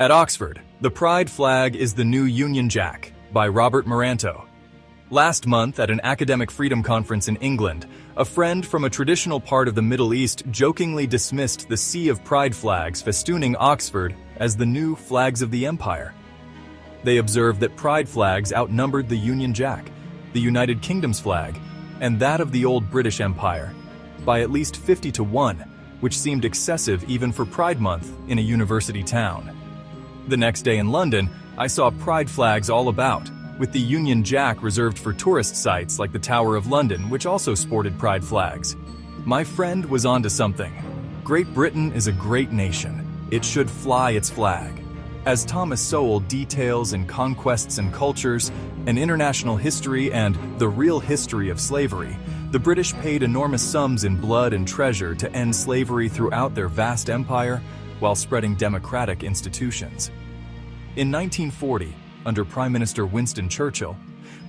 At Oxford, the Pride flag is the new Union Jack by Robert Maranto. Last month at an academic freedom conference in England, a friend from a traditional part of the Middle East jokingly dismissed the sea of pride flags festooning Oxford as the new flags of the empire. They observed that pride flags outnumbered the Union Jack, the United Kingdom's flag, and that of the old British Empire, by at least 50 to 1, which seemed excessive even for Pride Month in a university town. The next day in London, I saw pride flags all about, with the Union Jack reserved for tourist sites like the Tower of London, which also sported pride flags. My friend was onto something. Great Britain is a great nation. It should fly its flag. As Thomas Sowell details in Conquests and Cultures, an international history and the real history of slavery, the British paid enormous sums in blood and treasure to end slavery throughout their vast empire while spreading democratic institutions. In 1940, under Prime Minister Winston Churchill,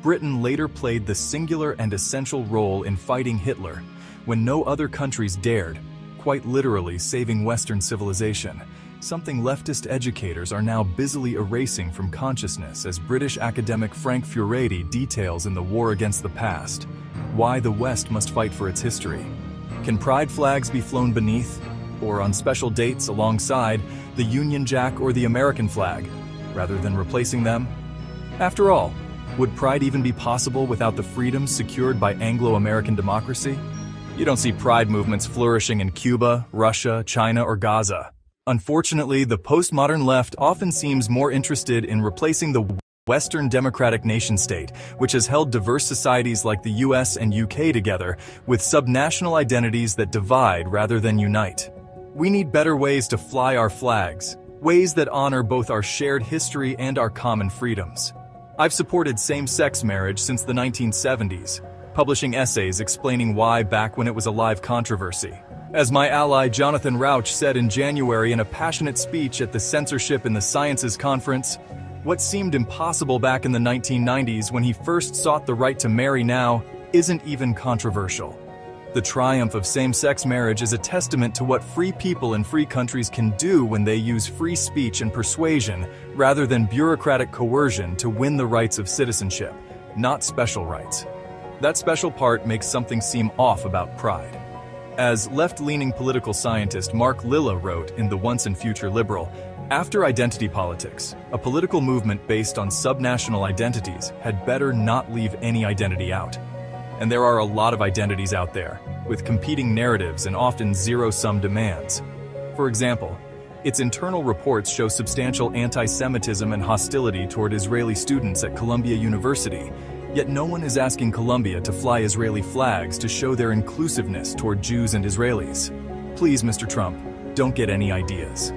Britain later played the singular and essential role in fighting Hitler when no other countries dared, quite literally saving Western civilization, something leftist educators are now busily erasing from consciousness as British academic Frank Furedi details in The War Against the Past, why the West must fight for its history. Can pride flags be flown beneath, or on special dates alongside, the Union Jack or the American flag, rather than replacing them? After all, would pride even be possible without the freedoms secured by Anglo-American democracy? You don't see pride movements flourishing in Cuba, Russia, China, or Gaza. Unfortunately, the postmodern left often seems more interested in replacing the Western democratic nation-state, which has held diverse societies like the US and UK together, with subnational identities that divide rather than unite. We need better ways to fly our flags, ways that honor both our shared history and our common freedoms. I've supported same-sex marriage since the 1970s, publishing essays explaining why back when it was a live controversy. As my ally Jonathan Rauch said in January in a passionate speech at the Censorship in the Sciences Conference, what seemed impossible back in the 1990s when he first sought the right to marry now isn't even controversial. The triumph of same-sex marriage is a testament to what free people in free countries can do when they use free speech and persuasion rather than bureaucratic coercion to win the rights of citizenship, not special rights. That special part makes something seem off about pride. As left-leaning political scientist Mark Lilla wrote in The Once and Future Liberal, after identity politics, a political movement based on subnational identities had better not leave any identity out. And there are a lot of identities out there, with competing narratives and often zero-sum demands. For example, its internal reports show substantial anti-Semitism and hostility toward Israeli students at Columbia University, yet no one is asking Columbia to fly Israeli flags to show their inclusiveness toward Jews and Israelis. Please, Mr. Trump, don't get any ideas.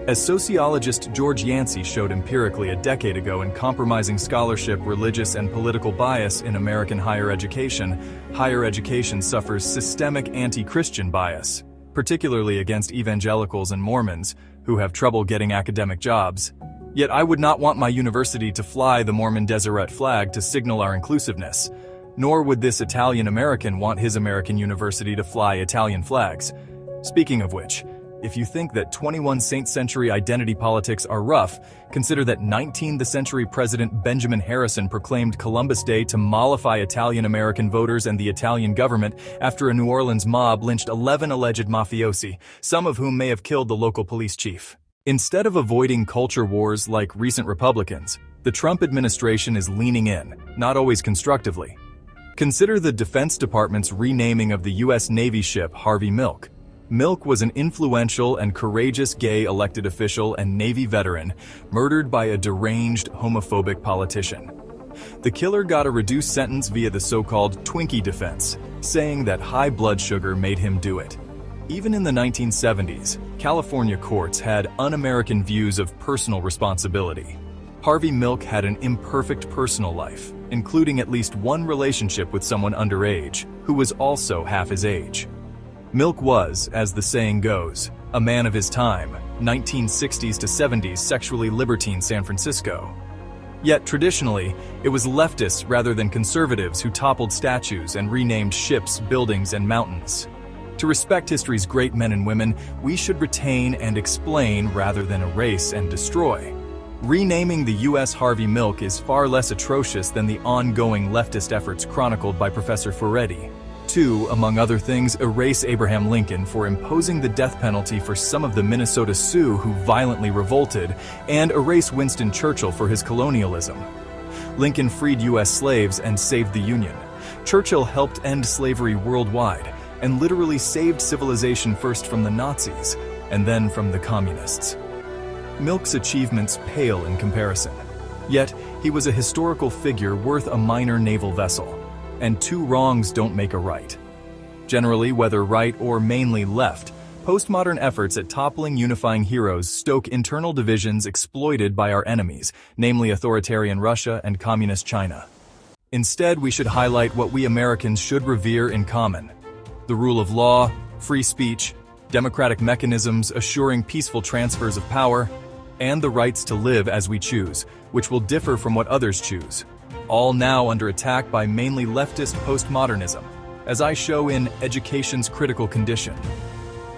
As sociologist George Yancey showed empirically a decade ago in Compromising Scholarship, Religious and Political Bias in American Higher Education suffers systemic anti-Christian bias, particularly against evangelicals and Mormons, who have trouble getting academic jobs. Yet I would not want my university to fly the Mormon Deseret flag to signal our inclusiveness, nor would this Italian American want his American university to fly Italian flags. Speaking of which, if you think that 21st century identity politics are rough, consider that 19th century President Benjamin Harrison proclaimed Columbus Day to mollify Italian-American voters and the Italian government after a New Orleans mob lynched 11 alleged mafiosi, some of whom may have killed the local police chief. Instead of avoiding culture wars like recent Republicans, the Trump administration is leaning in, not always constructively. Consider the Defense Department's renaming of the U.S. Navy ship Harvey Milk. Milk was an influential and courageous gay elected official and Navy veteran murdered by a deranged homophobic politician. The killer got a reduced sentence via the so-called Twinkie defense, saying that high blood sugar made him do it. Even in the 1970s, California courts had un-American views of personal responsibility. Harvey Milk had an imperfect personal life, including at least one relationship with someone underage, who was also half his age. Milk was, as the saying goes, a man of his time, 1960s to 70s sexually libertine San Francisco. Yet traditionally, it was leftists rather than conservatives who toppled statues and renamed ships, buildings, and mountains. To respect history's great men and women, we should retain and explain rather than erase and destroy. Renaming the U.S. Harvey Milk is far less atrocious than the ongoing leftist efforts chronicled by Professor Ferretti. 2, among other things, erase Abraham Lincoln for imposing the death penalty for some of the Minnesota Sioux who violently revolted, and erase Winston Churchill for his colonialism. Lincoln freed U.S. slaves and saved the Union. Churchill helped end slavery worldwide and literally saved civilization first from the Nazis and then from the communists. Milk's achievements pale in comparison. Yet, he was a historical figure worth a minor naval vessel. And 2 wrongs don't make a right. Generally, whether right or mainly left, postmodern efforts at toppling unifying heroes stoke internal divisions exploited by our enemies, namely authoritarian Russia and communist China. Instead, we should highlight what we Americans should revere in common: the rule of law, free speech, democratic mechanisms assuring peaceful transfers of power, and the rights to live as we choose, which will differ from what others choose. All now under attack by mainly leftist postmodernism, as I show in Education's Critical Condition.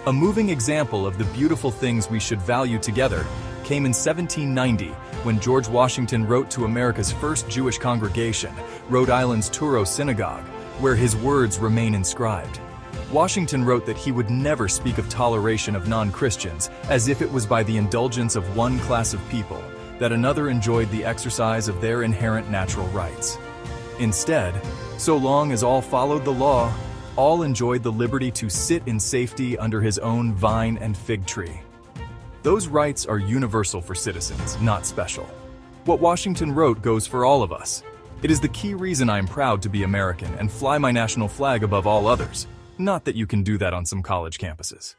A moving example of the beautiful things we should value together came in 1790 when George Washington wrote to America's first Jewish congregation, Rhode Island's Touro Synagogue, where his words remain inscribed. Washington wrote that he would never speak of toleration of non-Christians as if it was by the indulgence of one class of people that another enjoyed the exercise of their inherent natural rights. Instead, so long as all followed the law, all enjoyed the liberty to sit in safety under his own vine and fig tree. Those rights are universal for citizens, not special. What Washington wrote goes for all of us. It is the key reason I am proud to be American and fly my national flag above all others. Not that you can do that on some college campuses.